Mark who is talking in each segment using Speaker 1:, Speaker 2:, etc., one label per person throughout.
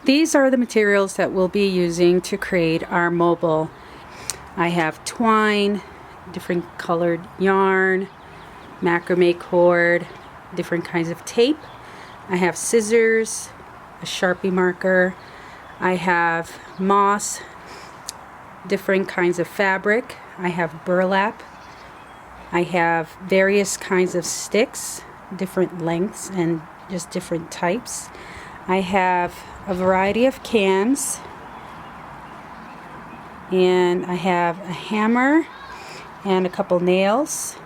Speaker 1: These are the materials that we'll be using to create our mobile. I have twine, different colored yarn, macrame cord, different kinds of tape. I have scissors, a Sharpie marker. I have moss, different kinds of fabric. I have burlap. I have various kinds of sticks, different lengths and just different types. I have a variety of cans, and I have a hammer and a couple nails.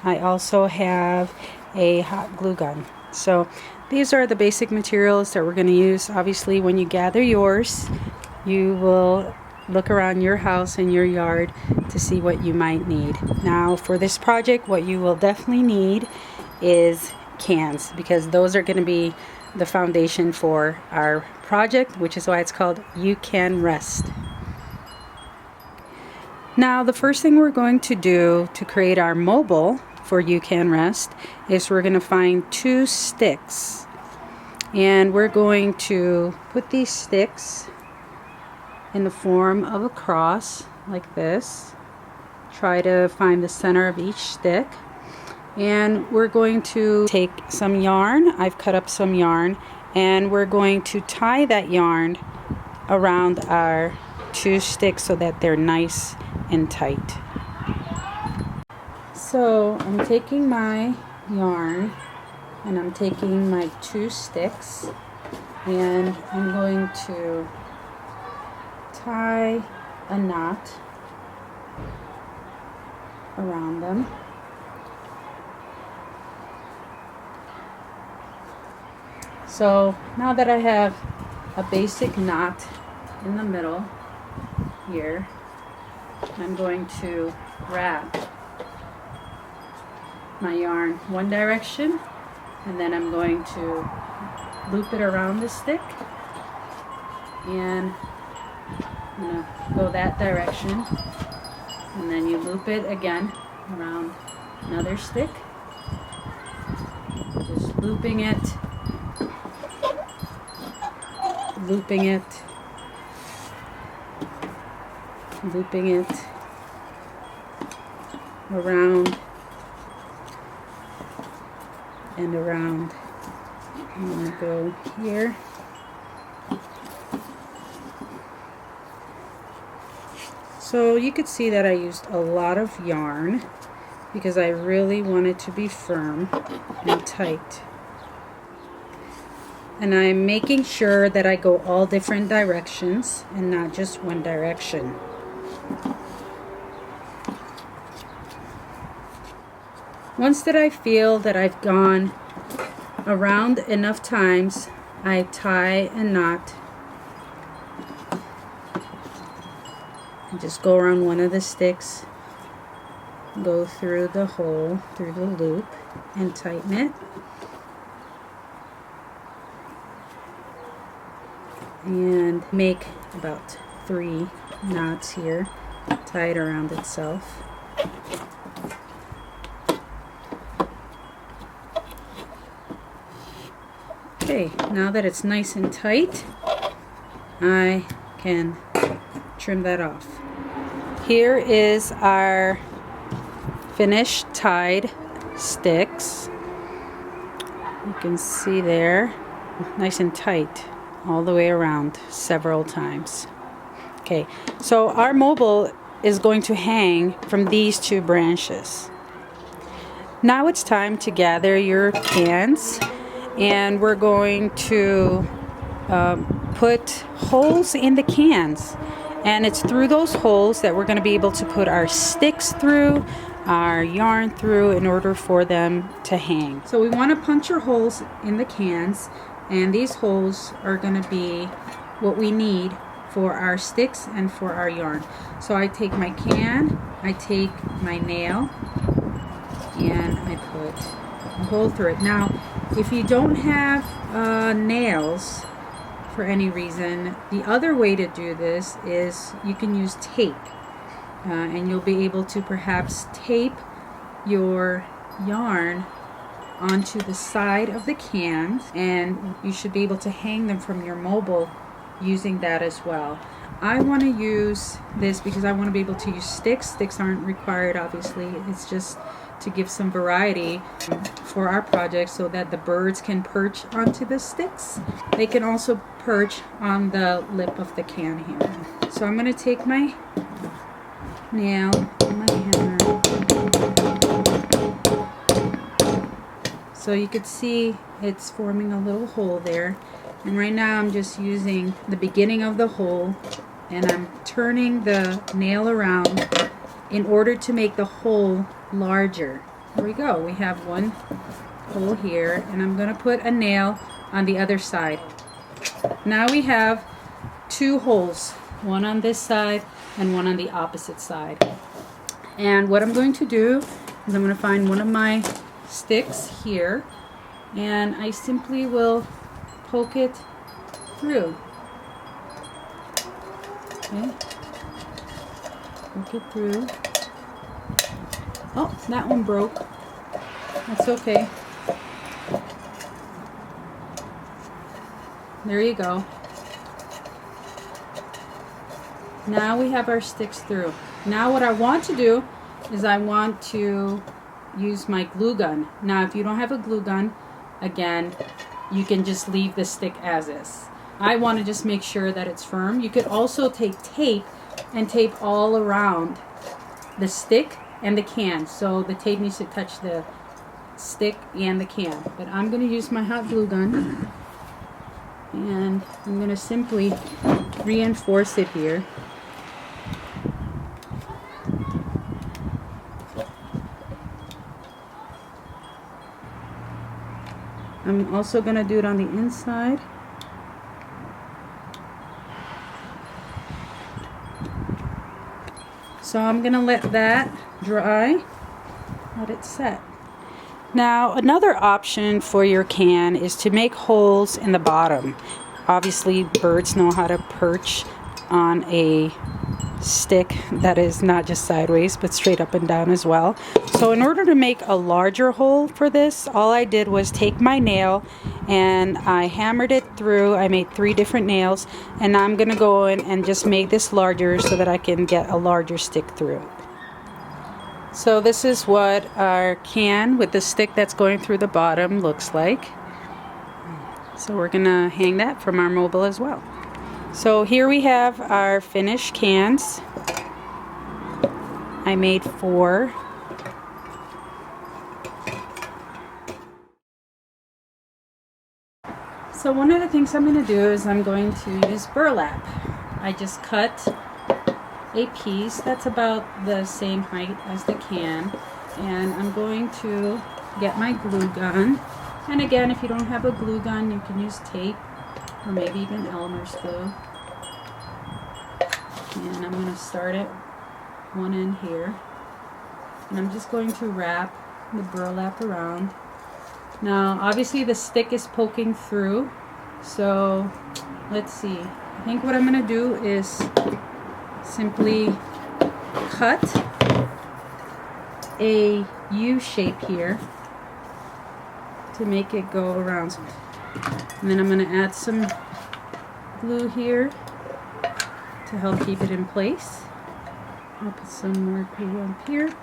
Speaker 1: I also have a hot glue gun. So these are the basic materials that we're going to use. Obviously, when you gather yours, you will look around your house and your yard to see what you might need. Now for this project, what you will definitely need is cans, because those are going to be the foundation for our project, which is why it's called You Can Rest. Now the first thing we're going to do to create our mobile for You Can Rest is we're going to find 2 sticks, and we're going to put these sticks in the form of a cross like this. Try to find the center of each stick, and we're going to take some yarn. I've cut up some yarn, and we're going to tie that yarn around our 2 sticks so that they're nice and tight. So I'm taking my yarn and I'm taking my 2 sticks, and I'm going to tie a knot around them. So now that I have a basic knot in the middle here, I'm going to wrap my yarn one direction, and then I'm going to loop it around the stick, and I'm going to go that direction, and then you loop it again around another stick, just looping it, looping it, looping it around and around. I'm going to go here. So you could see that I used a lot of yarn because I really want it to be firm and tight. And I'm making sure that I go all different directions and not just one direction. Once that I feel that I've gone around enough times, I tie a knot and just go around one of the sticks, go through the hole, through the loop, and tighten it. And make about 3 knots here, tie it around itself. Okay, now that it's nice and tight, I can trim that off. Here is our finished tied sticks. You can see there, nice and tight all the way around several times. Okay, so our mobile is going to hang from these 2 branches. Now it's time to gather your cans, and we're going to put holes in the cans, and it's through those holes that we're going to be able to put our sticks through, our yarn through, in order for them to hang. So we want to puncture holes in the cans, and these holes are going to be what we need for our sticks and for our yarn. So I take my can, I take my nail, and I put a hole through it. Now if you don't have nails for any reason, the other way to do this is you can use tape, and you'll be able to perhaps tape your yarn onto the side of the can, and you should be able to hang them from your mobile using that as well. I want to use this because I want to be able to use sticks. Sticks aren't required, obviously. It's just to give some variety for our project so that the birds can perch onto the sticks. They can also perch on the lip of the can here. So I'm going to take my nail and my hammer. So you could see it's forming a little hole there. And right now I'm just using the beginning of the hole, and I'm turning the nail around in order to make the hole larger. There we go. We have one hole here, and I'm going to put a nail on the other side. Now we have two holes, one on this side and one on the opposite side. And what I'm going to do is I'm going to find one of my sticks here, and I simply will poke it through. Okay. Poke it through. Oh, that one broke. That's okay. There you go. Now we have our sticks through. Now what I want to do is I want to use my glue gun. Now if you don't have a glue gun, again, you can just leave the stick as is. I want to just make sure that it's firm. You could also take tape and tape all around the stick and the can. So the tape needs to touch the stick and the can. But I'm going to use my hot glue gun, and I'm going to simply reinforce it here. I'm also going to do it on the inside. So I'm going to let that dry, let it set. Now another option for your can is to make holes in the bottom. Obviously birds know how to perch on a stick that is not just sideways but straight up and down as well. So in order to make a larger hole for this, all I did was take my nail and I hammered it through. I made 3 different nails, and I'm gonna go in and just make this larger so that I can get a larger stick through. So this is what our can with the stick that's going through the bottom looks like. So we're gonna hang that from our mobile as well. So here we have our finished cans. I made 4. So one of the things I'm going to do is I'm going to use burlap. I just cut a piece that's about the same height as the can, and I'm going to get my glue gun. And again, if you don't have a glue gun, you can use tape or maybe even Elmer's glue. And I'm going to start at one end here, and I'm just going to wrap the burlap around. Now obviously the stick is poking through, so let's see. I think what I'm going to do is simply cut a U shape here to make it go around. And then I'm going to add some glue here to help keep it in place. I'll put some more glue up here,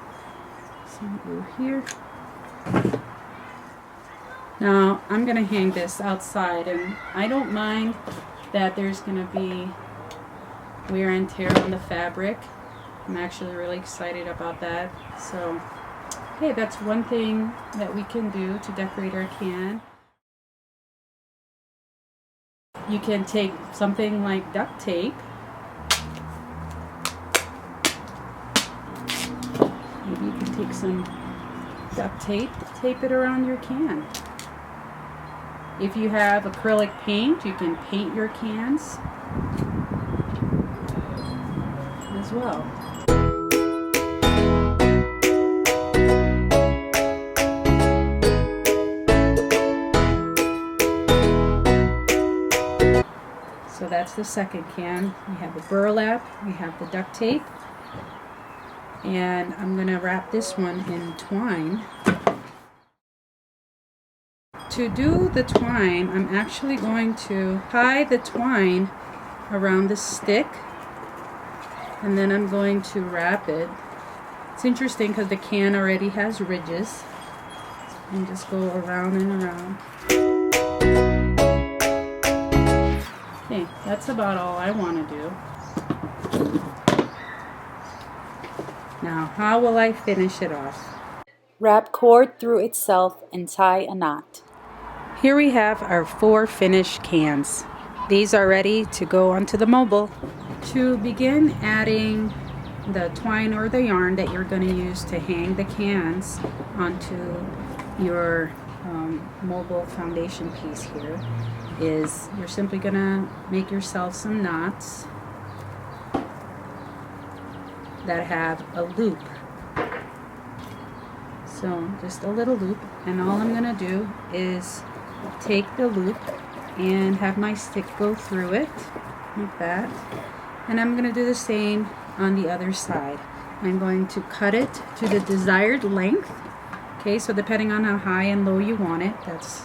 Speaker 1: some glue here. Now I'm going to hang this outside, and I don't mind that there's going to be wear and tear on the fabric. I'm actually really excited about that. So, hey, that's one thing that we can do to decorate our can. You can take something like duct tape. Maybe you can take some duct tape, tape it around your can. If you have acrylic paint, you can paint your cans as well. So that's the second can. We have the burlap, we have the duct tape, and I'm going to wrap this one in twine. To do the twine, I'm actually going to tie the twine around the stick, and then I'm going to wrap it. It's interesting because the can already has ridges, and just go around and around. Okay, that's about all I want to do. Now, how will I finish it off? Wrap cord through itself and tie a knot. Here we have our 4 finished cans. These are ready to go onto the mobile. To begin adding the twine or the yarn that you're going to use to hang the cans onto your mobile foundation piece here is you're simply going to make yourself some knots that have a loop. So just a little loop, and all I'm going to do is take the loop and have my stick go through it like that, and I'm going to do the same on the other side. I'm going to cut it to the desired length. Okay, so depending on how high and low you want it, that's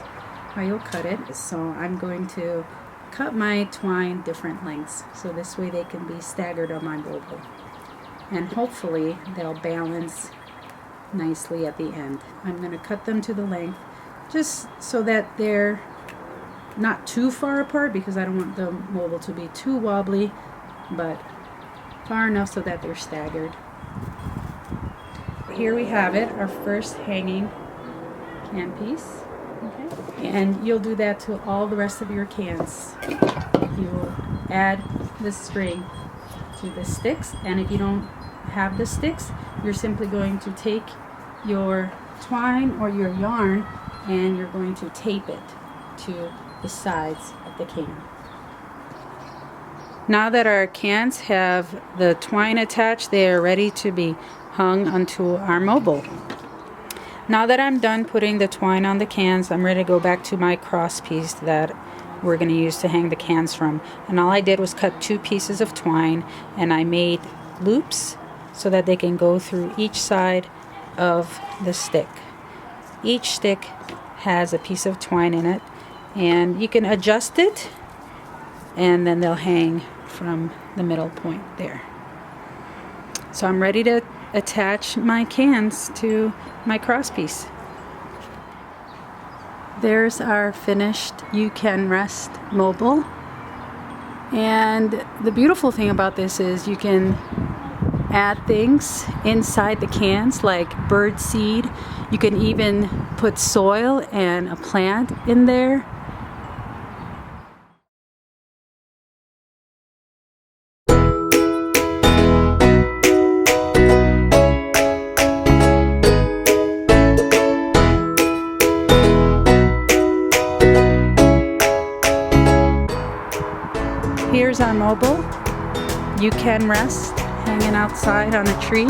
Speaker 1: how you'll cut it. So I'm going to cut my twine different lengths, so this way they can be staggered on my mobile, and hopefully they'll balance nicely at the end. I'm going to cut them to the length just so that they're not too far apart, because I don't want the mobile to be too wobbly, but far enough so that they're staggered. Here we have it, our first hanging can piece. Okay. And you'll do that to all the rest of your cans. You will add the string to the sticks, and if you don't have the sticks, you're simply going to take your twine or your yarn and you're going to tape it to the sides of the can. Now that our cans have the twine attached, they are ready to be hung onto our mobile. Now that I'm done putting the twine on the cans, I'm ready to go back to my cross piece that we're going to use to hang the cans from. And all I did was cut 2 pieces of twine, and I made loops so that they can go through each side of the stick. Each stick has a piece of twine in it, and you can adjust it, and then they'll hang from the middle point there. So I'm ready to attach my cans to my cross piece. There's our finished You Can Rest mobile. And the beautiful thing about this is you can add things inside the cans like bird seed. You can even put soil and a plant in there. Here's our mobile, You Can Rest, hanging outside on a tree.